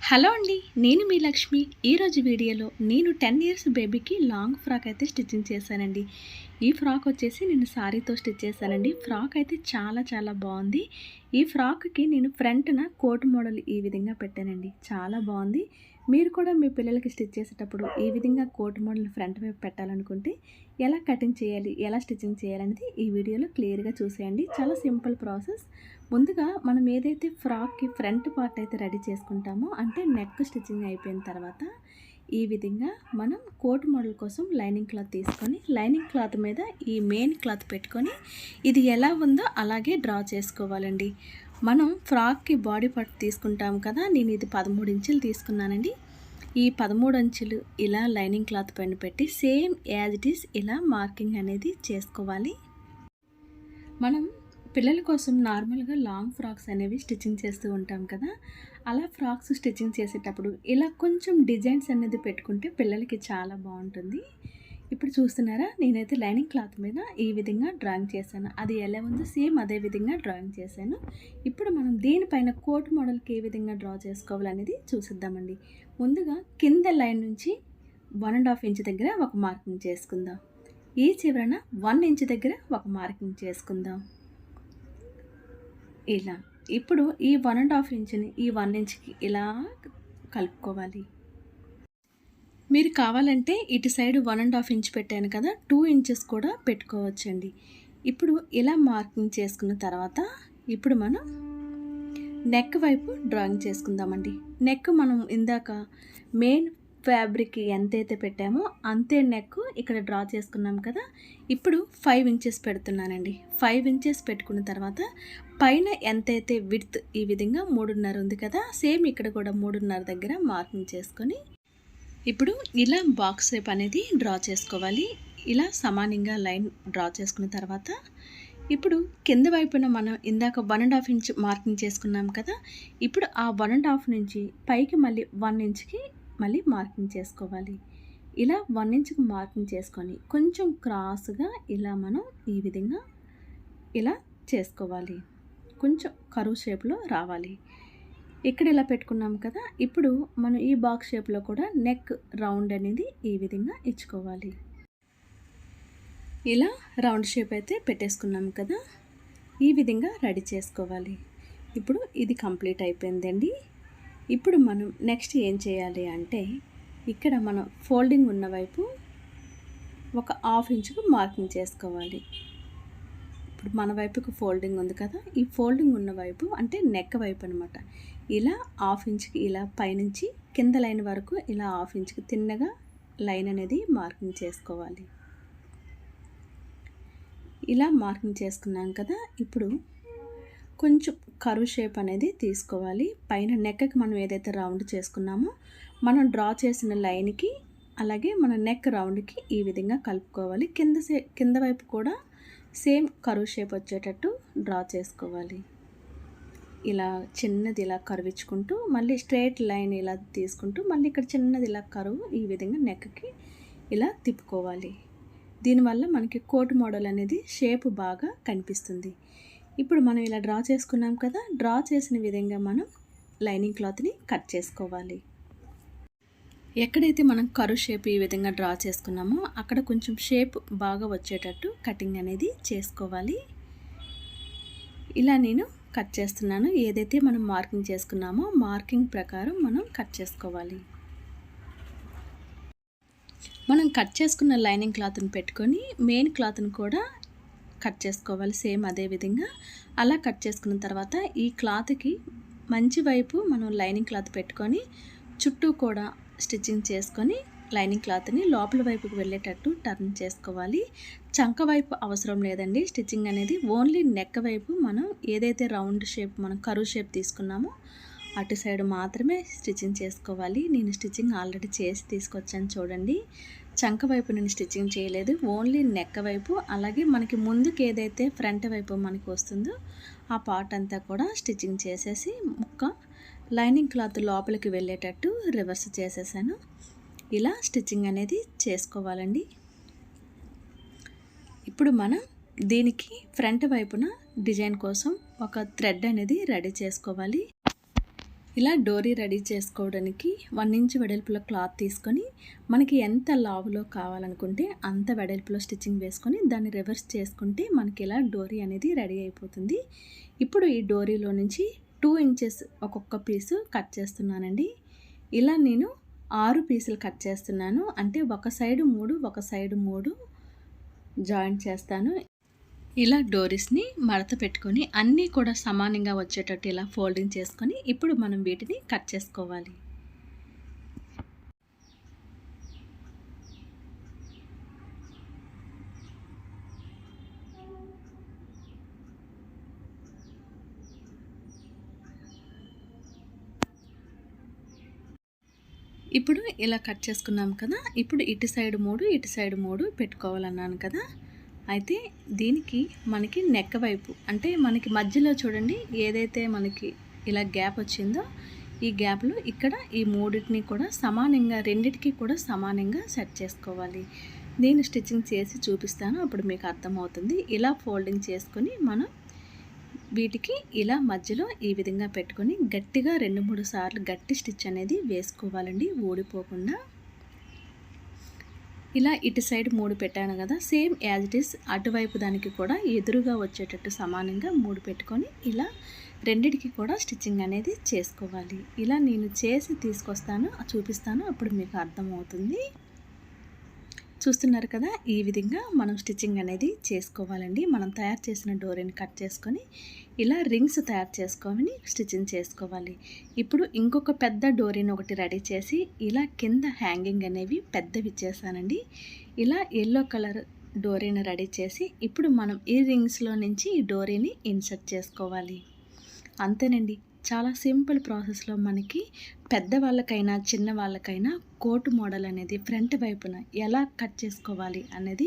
Hello అండి, నేను మీ లక్ష్మి. ఈరోజు వీడియోలో నేను 10 ఇయర్స్ బేబీకి లాంగ్ ఫ్రాక్ అయితే స్టిచ్చింగ్ చేశానండి. ఈ ఫ్రాక్ వచ్చేసి నేను సారీతో స్టిచ్ చేశానండి. ఫ్రాక్ అయితే చాలా బాగుంది. ఈ ఫ్రాక్కి నేను ఫ్రంట్న కోట్ మోడల్ ఈ విధంగా పెట్టానండి. చాలా బాగుంది. మీరు కూడా మీ పిల్లలకి స్టిచ్ చేసేటప్పుడు ఈ విధంగా కోట్ మోడల్ ఫ్రంట్ వైపు పెట్టాలనుకుంటే ఎలా కటింగ్ చేయాలి, ఎలా స్టిచ్చింగ్ చేయాలనేది ఈ వీడియోలో క్లియర్గా చూసేయండి. చాలా సింపుల్ ప్రాసెస్. ముందుగా మనం ఏదైతే ఫ్రాక్కి ఫ్రంట్ పార్ట్ అయితే రెడీ చేసుకుంటామో, అంటే నెక్ స్టిచ్చింగ్ అయిపోయిన తర్వాత ఈ విధంగా మనం కోట్ మోడల్ కోసం లైనింగ్ క్లాత్ తీసుకొని లైనింగ్ క్లాత్ మీద ఈ మెయిన్ క్లాత్ పెట్టుకొని ఇది ఎలా ఉందో అలాగే డ్రా చేసుకోవాలండి. మనం ఫ్రాక్కి బాడీ పార్ట్ తీసుకుంటాం కదా, నేను ఇది 13 ఇంచులు తీసుకున్నానండి. ఈ 13 అంచులు ఇలా లైనింగ్ క్లాత్ పైన పెట్టి సేమ్ యాజ్ ఇట్ ఈస్ ఇలా మార్కింగ్ అనేది చేసుకోవాలి. మనం పిల్లల కోసం నార్మల్గా లాంగ్ ఫ్రాక్స్ అనేవి స్టిచ్చింగ్ చేస్తూ ఉంటాం కదా, అలా ఫ్రాక్స్ స్టిచ్చింగ్ చేసేటప్పుడు ఇలా కొంచెం డిజైన్స్ అనేది పెట్టుకుంటే పిల్లలకి చాలా బాగుంటుంది. ఇప్పుడు చూస్తున్నారా, నేనైతే లైనింగ్ క్లాత్ మీద ఈ విధంగా డ్రాయింగ్ చేశాను. అది ఎలా ఉందో సేమ్ అదే విధంగా డ్రాయింగ్ చేశాను. ఇప్పుడు మనం దీనిపైన కోట్ మోడల్కి ఏ విధంగా డ్రా చేసుకోవాలనేది చూసిద్దామండి. ముందుగా కింద లైన్ నుంచి 1.5 ఇంచ్ దగ్గర ఒక మార్కింగ్ చేసుకుందాం. ఈ చివరన 1 ఇంచ్ దగ్గర ఒక మార్కింగ్ చేసుకుందాం. ఇలా ఇప్పుడు ఈ 1.5 ఇంచుని ఈ 1 ఇంచ్కి ఇలా కలుపుకోవాలి. మీరు కావాలంటే ఇటు సైడ్ 1.5 ఇంచ్ పెట్టాను కదా, 2 ఇంచెస్ కూడా పెట్టుకోవచ్చండి. ఇప్పుడు ఇలా మార్కింగ్ చేసుకున్న తర్వాత ఇప్పుడు మనం నెక్ వైపు డ్రాయింగ్ చేసుకుందామండి. నెక్ మనం ఇందాక మెయిన్ ఫ్యాబ్రిక్ ఎంతైతే పెట్టామో అంతే నెక్ ఇక్కడ డ్రా చేసుకున్నాం కదా. ఇప్పుడు 5 ఇంచెస్ పెడుతున్నానండి. 5 ఇంచెస్ పెట్టుకున్న తర్వాత పైన ఎంతైతే విడ్త్ ఈ విధంగా 3.5 ఉంది కదా, సేమ్ ఇక్కడ కూడా 3.5 దగ్గర మార్కింగ్ చేసుకొని ఇప్పుడు ఇలా బాక్స్ షేప్ అనేది డ్రా చేసుకోవాలి. ఇలా సమానంగా లైన్ డ్రా చేసుకున్న తర్వాత ఇప్పుడు కింద వైపున మనం ఇందాక 1.5 ఇంచ్ మార్కింగ్ చేసుకున్నాం కదా, ఇప్పుడు ఆ 1.5 నుంచి పైకి మళ్ళీ 1 ఇంచ్కి మళ్ళీ మార్కింగ్ చేసుకోవాలి. ఇలా 1 ఇంచ్కి మార్కింగ్ చేసుకొని కొంచెం క్రాస్గా ఇలా మనం ఈ విధంగా ఇలా చేసుకోవాలి. కొంచెం కరువు షేప్లో రావాలి. ఇక్కడ ఇలా పెట్టుకున్నాం కదా, ఇప్పుడు మనం ఈ బాక్స్ షేప్లో కూడా నెక్ రౌండ్ అనేది ఈ విధంగా ఇచ్చుకోవాలి. ఇలా రౌండ్ షేప్ అయితే పెట్టేసుకున్నాం కదా, ఈ విధంగా రెడీ చేసుకోవాలి. ఇప్పుడు ఇది కంప్లీట్ అయిపోయిందండి. ఇప్పుడు మనం నెక్స్ట్ ఏం చేయాలి అంటే, ఇక్కడ మనం ఫోల్డింగ్ ఉన్న వైపు ఒక 1/2 ఇంచుకు మార్కింగ్ చేసుకోవాలి. ఇప్పుడు మన వైపుకి ఫోల్డింగ్ ఉంది కదా, ఈ ఫోల్డింగ్ ఉన్న వైపు అంటే నెక్ వైపు అనమాట. ఇలా 1/2 ఇంచ్కి ఇలా పైనుంచి కింద లైన్ వరకు ఇలా 1/2 ఇంచ్కి తిన్నగా లైన్ అనేది మార్కింగ్ చేసుకోవాలి. ఇలా మార్కింగ్ చేసుకున్నాం కదా, ఇప్పుడు కొంచెం కర్వ్ షేప్ అనేది తీసుకోవాలి. పైన నెక్కి మనం ఏదైతే రౌండ్ చేసుకున్నామో మనం డ్రా చేసిన లైన్కి అలాగే మన నెక్ రౌండ్కి ఈ విధంగా కలుపుకోవాలి. కింద వైపు కూడా సేమ్ కర్వ్ షేప్ వచ్చేటట్టు డ్రా చేసుకోవాలి. ఇలా చిన్నది ఇలా కర్వించుకుంటూ మళ్ళీ స్ట్రైట్ లైన్ ఇలా తీసుకుంటూ మళ్ళీ ఇక్కడ చిన్నది ఇలా కరువు ఈ విధంగా నెక్కి ఇలా తిప్పుకోవాలి. దీనివల్ల మనకి కోట్ మోడల్ అనేది షేప్ బాగా కనిపిస్తుంది. ఇప్పుడు మనం ఇలా డ్రా చేసుకున్నాం కదా, డ్రా చేసిన విధంగా మనం లైనింగ్ క్లాత్ని కట్ చేసుకోవాలి. ఎక్కడైతే మనం కరువు షేప్ ఈ విధంగా డ్రా చేసుకున్నామో అక్కడ కొంచెం షేప్ బాగా వచ్చేటట్టు కటింగ్ అనేది చేసుకోవాలి. ఇలా నేను కట్ చేస్తున్నాను. ఏదైతే మనం మార్కింగ్ చేసుకున్నామో మార్కింగ్ ప్రకారం మనం కట్ చేసుకోవాలి. మనం కట్ చేసుకున్న లైనింగ్ క్లాత్ని పెట్టుకొని మెయిన్ క్లాత్ని కూడా కట్ చేసుకోవాలి. సేమ్ అదే విధంగా అలా కట్ చేసుకున్న తర్వాత ఈ క్లాత్కి మంచి వైపు మనం లైనింగ్ క్లాత్ పెట్టుకొని చుట్టూ కూడా స్టిచ్చింగ్ చేసుకొని లైనింగ్ క్లాత్ని లోపల వైపుకి వెళ్ళేటట్టు టర్న్ చేసుకోవాలి. చంక వైపు అవసరం లేదండి స్టిచ్చింగ్ అనేది. ఓన్లీ నెక్ వైపు మనం ఏదైతే రౌండ్ షేప్ మనం కరువు షేప్ తీసుకున్నామో అటు సైడ్ మాత్రమే స్టిచ్చింగ్ చేసుకోవాలి. నేను స్టిచ్చింగ్ ఆల్రెడీ చేసి తీసుకొచ్చాను చూడండి. చంక వైపు నేను స్టిచ్చింగ్ చేయలేదు, ఓన్లీ నెక్ వైపు. అలాగే మనకి ముందుకు ఏదైతే ఫ్రంట్ వైపు మనకి వస్తుందో ఆ పార్ట్ అంతా కూడా స్టిచ్చింగ్ చేసేసి ముక్క లైనింగ్ క్లాత్ లోపలికి వెళ్ళేటట్టు రివర్స్ చేసేసాను. ఇలా స్టిచ్చింగ్ అనేది చేసుకోవాలండి. ఇప్పుడు మనం దీనికి ఫ్రంట్ వైపున డిజైన్ కోసం ఒక థ్రెడ్ అనేది రెడీ చేసుకోవాలి. ఇలా డోరీ రెడీ చేసుకోవడానికి 1 ఇంచ్ వెడల్పులో క్లాత్ తీసుకొని మనకి ఎంత లావులో కావాలనుకుంటే అంత వెడల్పులో స్టిచ్చింగ్ వేసుకొని దాన్ని రివర్స్ చేసుకుంటే మనకి ఇలా డోరీ అనేది రెడీ అయిపోతుంది. ఇప్పుడు ఈ డోరీలో నుంచి 2 ఇంచెస్ ఒక్కొక్క పీసు కట్ చేస్తున్నానండి. ఇలా నేను 6 పీసులు కట్ చేస్తున్నాను. అంటే ఒక సైడు 3 ఒక సైడు 3 జాయింట్ చేస్తాను. ఇలా డోరీస్ని మడత పెట్టుకొని అన్నీ కూడా సమానంగా వచ్చేటట్టు ఇలా ఫోల్డింగ్ చేసుకొని ఇప్పుడు మనం వీటిని కట్ చేసుకోవాలి. ఇప్పుడు ఇలా కట్ చేసుకున్నాం కదా. ఇప్పుడు ఇటు సైడ్ 3 ఇటు సైడ్ 3 పెట్టుకోవాలన్నాను కదా. అయితే దీనికి మనకి నెక్ వైపు అంటే మనకి మధ్యలో చూడండి ఏదైతే మనకి ఇలా గ్యాప్ వచ్చిందో ఈ గ్యాప్లో ఇక్కడ ఈ మూడింటిని కూడా సమానంగా రెండిటికి కూడా సమానంగా సెట్ చేసుకోవాలి. నేను స్టిచ్చింగ్ చేసి చూపిస్తాను, అప్పుడు మీకు అర్థమవుతుంది. ఇలా ఫోల్డింగ్ చేసుకొని మనం వీటికి ఇలా మధ్యలో ఈ విధంగా పెట్టుకొని గట్టిగా 2-3 సార్లు గట్టి స్టిచ్ అనేది వేసుకోవాలండి, ఊడిపోకుండా. ఇలా ఇటు సైడ్ 3 పెట్టాను కదా, సేమ్ యాజ్ ఇట్ ఈస్ అటువైపు దానికి కూడా ఎదురుగా వచ్చేటట్టు సమానంగా 3 పెట్టుకొని ఇలా రెండిటికి కూడా స్టిచ్చింగ్ అనేది చేసుకోవాలి. ఇలా నేను చేసి తీసుకొస్తాను, చూపిస్తాను, అప్పుడు మీకు అర్థమవుతుంది. చూస్తున్నారు కదా, ఈ విధంగా మనం స్టిచ్చింగ్ అనేది చేసుకోవాలండి. మనం తయారు చేసిన డోరీని కట్ చేసుకొని ఇలా రింగ్స్ తయారు చేసుకొని స్టిచ్చింగ్ చేసుకోవాలి. ఇప్పుడు ఇంకొక పెద్ద డోరీని ఒకటి రెడీ చేసి ఇలా కింద హ్యాంగింగ్ అనేవి పెద్దవి ఇచ్చేసానండి. ఇలా ఎల్లో కలర్ డోరీని రెడీ చేసి ఇప్పుడు మనం ఈ రింగ్స్లో నుంచి ఈ డోరీని ఇన్సర్ట్ చేసుకోవాలి. అంతేనండి, చాలా సింపుల్ ప్రాసెస్లో మనకి పెద్దవాళ్ళకైనా చిన్నవాళ్ళకైనా కోటు మోడల్ అనేది ఫ్రంట్ వైపున ఎలా కట్ చేసుకోవాలి అనేది,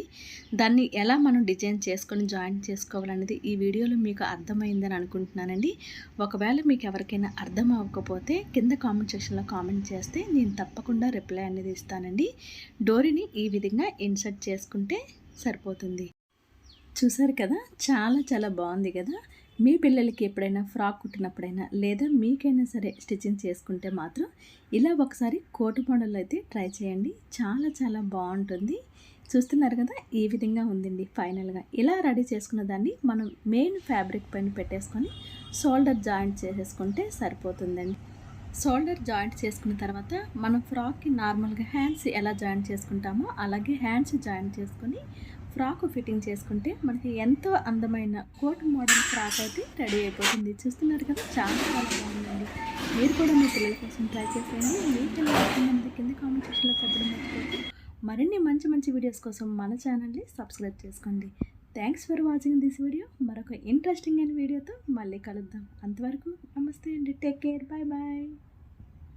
దాన్ని ఎలా మనం డిజైన్ చేసుకొని జాయింట్ చేసుకోవాలనేది ఈ వీడియోలో మీకు అర్థమైందని అనుకుంటున్నానండి. ఒకవేళ మీకు ఎవరికైనా అర్థం అవ్వకపోతే కింద కామెంట్ సెక్షన్లో కామెంట్ చేస్తే నేను తప్పకుండా రిప్లై అనేది ఇస్తానండి. డోరీని ఈ విధంగా ఇన్సర్ట్ చేసుకుంటే సరిపోతుంది. చూసారు కదా, చాలా బాగుంది కదా. మీ పిల్లలకి ఎప్పుడైనా ఫ్రాక్ కుట్టినప్పుడైనా లేదా మీకైనా సరే స్టిచ్చింగ్ చేసుకుంటే మాత్రం ఇలా ఒకసారి కోటు మోడల్ అయితే ట్రై చేయండి. చాలా బాగుంటుంది. చూస్తున్నారు కదా, ఈ విధంగా ఉందండి. ఫైనల్గా ఇలా రెడీ చేసుకున్న దాన్ని మనం మెయిన్ ఫ్యాబ్రిక్ పైన పెట్టేసుకొని షోల్డర్ జాయింట్ చేసేసుకుంటే సరిపోతుందండి. షోల్డర్ జాయింట్ చేసుకున్న తర్వాత మనం ఫ్రాక్కి నార్మల్గా హ్యాండ్స్ ఎలా జాయింట్ చేసుకుంటామో అలాగే హ్యాండ్స్ జాయింట్ చేసుకొని ఫ్రాక్ ఫిట్టింగ్ చేసుకుంటే మనకి ఎంతో అందమైన కోట్ మోడల్ ఫ్రాక్ అయితే రెడీ అయిపోతుంది. చూస్తున్నారు కదా, చాలా బాగుందండి. మీరు కూడా మీ పిల్లల కోసం ట్రై చేసేయండి. మీ పిల్లలు కింద కామెంట్ సెక్షన్లో చెప్పడం మర్చిపోతే మరిన్ని మంచి వీడియోస్ కోసం మన ఛానల్ని సబ్స్క్రైబ్ చేసుకోండి. Thanks for watching this video. మరొక ఇంట్రెస్టింగ్ అయిన వీడియోతో మళ్ళీ కలుద్దాం. అంతవరకు నమస్తే అండి. Take care. బాయ్.